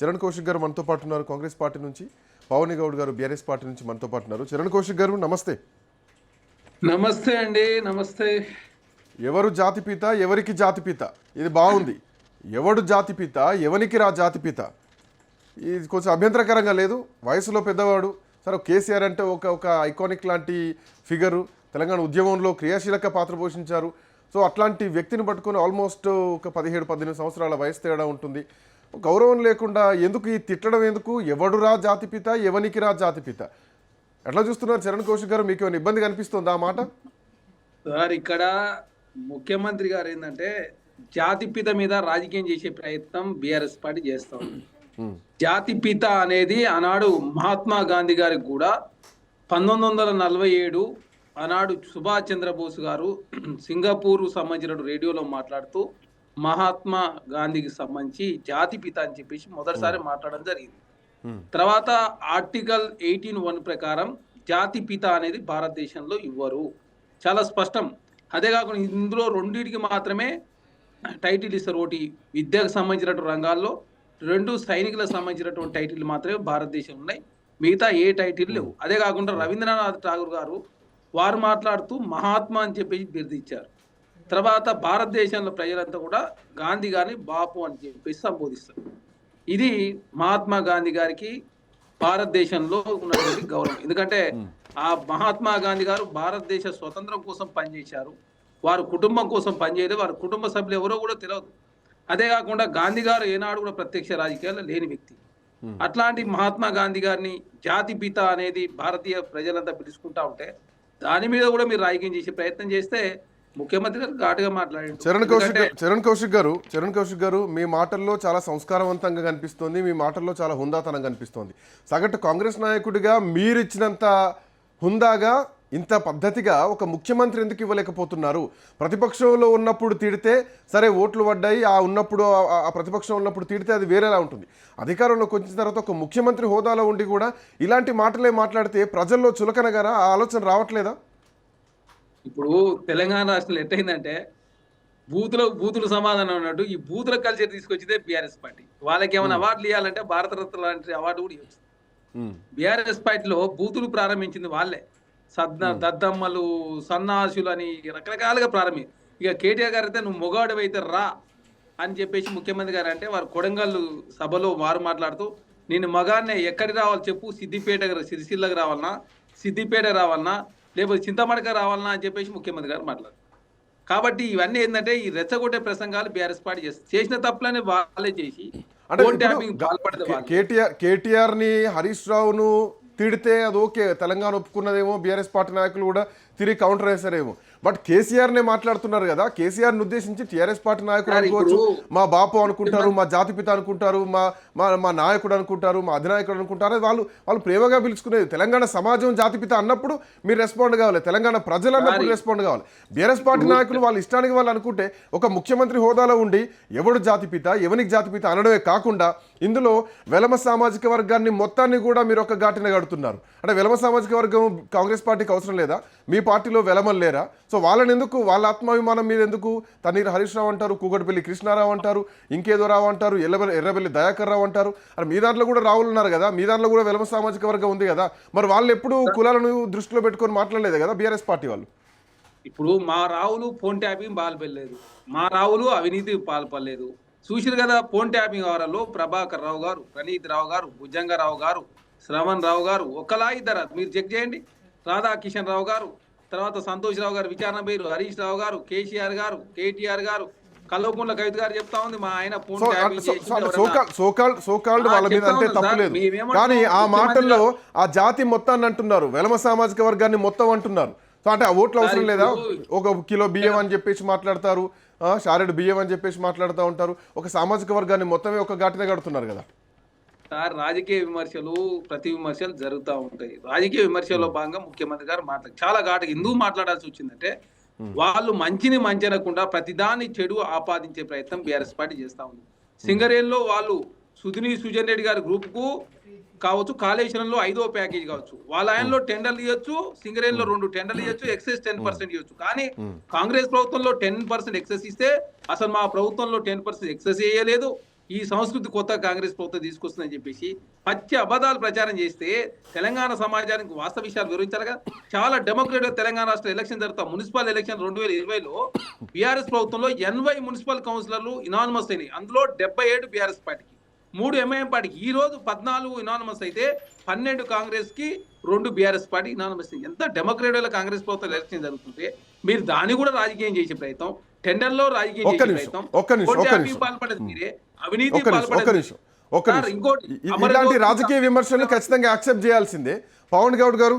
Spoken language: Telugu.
చరణ్ కౌశిక్ గారు మనతో పాటు ఉన్నారు కాంగ్రెస్ పార్టీ నుంచి. పవన్ గౌడ్ గారు బీఆర్ఎస్ పార్టీ నుంచి మనతో పాటు ఉన్నారు. చరణ్ కౌశిక్ గారు నమస్తే. నమస్తే అండి. నమస్తే. ఎవరు జాతిపిత, ఎవరికి జాతిపిత, ఇది బాగుంది. ఎవడు జాతిపిత, ఎవరికి రా జాతిపిత, ఇది కొంచెం అభ్యంతరకరంగా లేదు. వయసులో పెద్దవాడు, సరే కేసీఆర్ అంటే ఒక ఐకానిక్ లాంటి ఫిగరు, తెలంగాణ ఉద్యమంలో క్రియాశీలక పాత్ర పోషించారు. సో అట్లాంటి వ్యక్తిని పట్టుకొని ఆల్మోస్ట్ ఒక 17-18 సంవత్సరాల వయసు తేడా ఉంటుంది. గౌరవం లేకుండా ఎందుకు ఈ తిట్టడం, ఎందుకు? ఎవడు రా జాతిపిత, ఎవనికి రా జాతిపిత, ఎట్లా చూస్తున్నారు చరణ్ కౌశిక్ గారు? మీకు ఏమైనా ఇబ్బంది కనిపిస్తుందా ఆ మాట? సార్, ఇక్కడ ముఖ్యమంత్రి గారు ఏంటంటే జాతిపిత మీద రాజకీయం చేసే ప్రయత్నం బీఆర్ఎస్ పార్టీ చేస్తాం. జాతిపిత అనేది ఆనాడు మహాత్మా గాంధీ గారికి కూడా 1947 ఆనాడు సుభాష్ చంద్రబోస్ గారు సింగపూర్ సంబంధించిన రేడియోలో మాట్లాడుతూ మహాత్మా గాంధీకి సంబంధించి జాతిపిత అని చెప్పేసి మొదటిసారి మాట్లాడడం జరిగింది. తర్వాత ఆర్టికల్ 18(1) ప్రకారం జాతిపిత అనేది భారతదేశంలో ఇవ్వరు, చాలా స్పష్టం. అదే కాకుండా ఇందులో రెండింటికి మాత్రమే టైటిల్ ఇస్తారు. ఒకటి విద్యకు సంబంధించినటువంటి రంగాల్లో, రెండు సైనికులకు సంబంధించినటువంటి టైటిల్ మాత్రమే భారతదేశంలో ఉన్నాయి, మిగతా ఏ టైటిల్ లేవు. అదే కాకుండా రవీంద్రనాథ్ ఠాగూర్ గారు వారు మాట్లాడుతూ మహాత్మా అని చెప్పేసి బిరుదిచ్చారు. తర్వాత భారతదేశంలో ప్రజలంతా కూడా గాంధీ గారిని బాపు అని చెప్పేసి సంబోధిస్తారు. ఇది మహాత్మా గాంధీ గారికి భారతదేశంలో ఉన్నటువంటి గౌరవం. ఎందుకంటే ఆ మహాత్మా గాంధీ గారు భారతదేశ స్వతంత్రం కోసం పనిచేశారు, వారు కుటుంబం కోసం పనిచేయలేదు, వారి కుటుంబ సభ్యులు ఎవరో కూడా తెలియదు. అదే కాకుండా గాంధీ గారు ఏనాడు కూడా ప్రత్యక్ష రాజకీయాల్లో లేని వ్యక్తి. అట్లాంటి మహాత్మా గాంధీ గారిని జాతిపిత అనేది భారతీయ ప్రజలంతా పిలుచుకుంటా ఉంటే దాని మీద కూడా మీరు రాజకీయం చేసే ప్రయత్నం చేస్తే ముఖ్యమంత్రి గారు ఘాటుగా మాట్లాడారు. చరణ్ కౌశిక్ గారు మీ మాటల్లో చాలా సంస్కారవంతంగా కనిపిస్తోంది, మీ మాటల్లో చాలా హుందాతనం కనిపిస్తోంది. సగటు కాంగ్రెస్ నాయకుడిగా మీరు ఇచ్చినంత హుందాగా, ఇంత పద్ధతిగా ఒక ముఖ్యమంత్రి ఎందుకు ఇవ్వలేకపోతున్నారు? ప్రతిపక్షంలో ఉన్నప్పుడు తిడితే సరే, ఓట్లు పడ్డాయి, ఆ ప్రతిపక్షం ఉన్నప్పుడు తిడితే అది వేరేలా ఉంటుంది. అధికారంలోకి వచ్చిన తర్వాత ఒక ముఖ్యమంత్రి హోదాలో ఉండి కూడా ఇలాంటి మాటలే మాట్లాడితే ప్రజల్లో చులకనగారా ఆ ఆలోచన రావట్లేదా? ఇప్పుడు తెలంగాణ రాష్ట్రంలో ఎట్టయిందంటే బూతులు సమాధానం అన్నట్టు ఈ బూతుల కల్చర్ తీసుకొచ్చిదే బీఆర్ఎస్ పార్టీ. వాళ్ళకి ఏమైనా అవార్డులు ఇవ్వాలంటే భారతరత్న లాంటి అవార్డు కూడా ఇవ్వచ్చు. బీఆర్ఎస్ పార్టీలో బూతులు ప్రారంభించింది వాళ్ళే. దద్దమ్మలు, సన్నాసులు అని రకరకాలుగా ప్రారంభించి, ఇక కేటీఆర్ గారు అయితే నువ్వు మొగాడు అయితే రా అని చెప్పేసి ముఖ్యమంత్రి గారు అంటే వారు కొడంగల్ సభలో వారు మాట్లాడుతూ నేను మగాన్నే ఎక్కడికి రావాలి చెప్పు, సిరిసిల్లకి రావాలన్నా, సిద్దిపేట రావాలన్నా, లేకపోతే చింతమడక రావాలన్నా అని చెప్పేసి ముఖ్యమంత్రి గారు మాట్లాడారు. కాబట్టి ఇవన్నీ ఏంటంటే ఈ రెచ్చగొట్టే ప్రసంగాలు బీఆర్ఎస్ పార్టీ చేసిన తప్పులని వాళ్ళే చేసి కేటీఆర్ ని, హరీష్ రావును తిడితే అది ఓకే, తెలంగాణ ఒప్పుకున్నదేమో, బీఆర్ఎస్ పార్టీ నాయకులు కూడా తిరిగి కౌంటర్ వేశారేమో. బట్ కేసీఆర్నే మాట్లాడుతున్నారు కదా, కేసీఆర్ని ఉద్దేశించి టీఆర్ఎస్ పార్టీ నాయకులు అనుకోవచ్చు, మా బాపు అనుకుంటారు, మా జాతిపిత అనుకుంటారు, మా నాయకుడు అనుకుంటారు, మా అధినాయకుడు అనుకుంటారు. వాళ్ళు ప్రేమగా పిలుచుకునేది. తెలంగాణ సమాజం జాతిపిత అన్నప్పుడు మీరు రెస్పాండ్ కావాలి, తెలంగాణ ప్రజలు అన్నప్పుడు రెస్పాండ్ కావాలి. బీఆర్ఎస్ పార్టీ నాయకులు వాళ్ళ ఇష్టానికి వాళ్ళు అనుకుంటే ఒక ముఖ్యమంత్రి హోదాలో ఉండి ఎవడు జాతిపిత, ఎవనికి జాతిపిత అనడమే కాకుండా ఇందులో వెలమ సామాజిక వర్గాన్ని మొత్తాన్ని కూడా మీరు ఒక ఘాటిన కడుతున్నారు. అంటే వెలమ సామాజిక వర్గం కాంగ్రెస్ పార్టీకి అవసరం లేదా? మీ పార్టీలో వెలమలు లేరా? సో వాళ్ళని ఎందుకు, వాళ్ళ ఆత్మాభిమానం మీద ఎందుకు? తన్నీరు హరీష్ రావు అంటారు, కూకటిపల్లి కృష్ణారావు అంటారు, ఇంకేదో రావు అంటారు, ఎర్రబెల్లి దయాకర్ రావు అంటారు. అని మీ దాంట్లో కూడా రావులు ఉన్నారు కదా, మీ దాంట్లో కూడా వెలమ సామాజిక వర్గం ఉంది కదా. మరి వాళ్ళు ఎప్పుడు కులాలను దృష్టిలో పెట్టుకొని మాట్లాడలేదు కదా బీఆర్ఎస్ పార్టీ వాళ్ళు. ఇప్పుడు మా రావులు ఫోన్ ట్యాపింగ్ పాల్పడలేదు, మా రావులు అవినీతి పాల్పడలేదు. చూసిరు కదా ఫోన్ ట్యాపింగ్ వారాల్లో ప్రభాకర్ రావు గారు, ప్రణీత్ రావు గారు, భుజంగరావు గారు, శ్రవణ్ రావు గారు, ఒకలా ఇద్దరు మీరు చెక్ చేయండి. రాధాకిషన్ రావు గారు, తర్వాత సంతోష్ రావు గారు విచారణ పేరు, హరీష్ రావు గారు, కేసీఆర్ గారు, కేటీఆర్ గారు, కల్వకుంట్ల కవిత గారు చెప్తా ఉంది మా ఆయన ఫోన్ సోకాల్డ్ వాళ్ళ మీద అంటే తప్పులేదు. కానీ ఆ మాటల్లో ఆ జాతి మొత్తాన్ని అంటున్నారు, వెలమ సామాజిక వర్గాన్ని మొత్తం అంటున్నారు. సో అంటే ఆ ఓట్లు అవసరం లేదా? ఒక కిలో బియ్యం అని చెప్పేసి మాట్లాడతారు, షారెడ్ బియ్యం అని చెప్పేసి మాట్లాడుతూ ఉంటారు. ఒక సామాజిక వర్గాన్ని మొత్తమే ఒక ఘాటిన కడుతున్నారు కదా సార్. రాజకీయ విమర్శలు, ప్రతి విమర్శలు జరుగుతూ ఉంటాయి. రాజకీయ విమర్శల్లో భాగంగా ముఖ్యమంత్రి గారు చాలా ఘాటుగా ఎందుకు మాట్లాడాల్సి వచ్చిందంటే వాళ్ళు మంచిని మంచనకుండా ప్రతిదాన్ని చెడు ఆపాదించే ప్రయత్నం బీఆర్ఎస్ పార్టీ చేస్తా ఉంది. సింగరేణిలో వాళ్ళు సుజన్ రెడ్డి గారి గ్రూప్ కు కావచ్చు, కాళేశ్వరంలో 5వ ప్యాకేజ్ కావచ్చు, వాళ్ళ ఆయనలో టెండర్లు ఇవ్వచ్చు, సింగరేణిలో 2 టెండర్లు ఇవ్వచ్చు, ఎక్సెస్ 10% ఇవ్వచ్చు. కానీ కాంగ్రెస్ ప్రభుత్వంలో 10% ఎక్సెస్ ఇస్తే అసలు మా ప్రభుత్వంలో 10% ఎక్సెస్ వేయలేదు. ఈ సంస్కృతి కొత్త కాంగ్రెస్ ప్రభుత్వం తీసుకొస్తుందని చెప్పేసి పచ్చి అబద్ధాలు ప్రచారం చేస్తే తెలంగాణ సమాజానికి వాస్తవ విషయాలు వివరించాలి కదా. చాలా డెమోక్రటిక్ తెలంగాణ రాష్ట్ర ఎలక్షన్ జరుగుతా మున్సిపల్ ఎలక్షన్ 2020లో బీఆర్ఎస్ ప్రభుత్వంలో 80 మున్సిపల్ కౌన్సిలర్లు ఇనానిమస్ అయినాయి. అందులో 77 బీఆర్ఎస్ పార్టీకి, 3 ఎంఐఎం పార్టీకి. ఈ రోజు 14 ఇనానిమస్ అయితే 12 కాంగ్రెస్ కి, 2 బీఆర్ఎస్ పార్టీ ఇనానిమస్. ఎంత డెమోక్రటిక్ కాంగ్రెస్ ప్రభుత్వం ఎలక్షన్ జరుగుతుంటే మీరు దాన్ని కూడా రాజకీయం చేసే ప్రయత్నం, టెండర్లో రాజకీయం చేసే ప్రయత్నం, పాల్పడేది మీరే, అవినీతి పాల్పడేది. ఇలాంటి రాజకీయ విమర్శలు ఖచ్చితంగా యాక్సెప్ట్ చేయాల్సిందే. పవన్ గౌడ్ గారు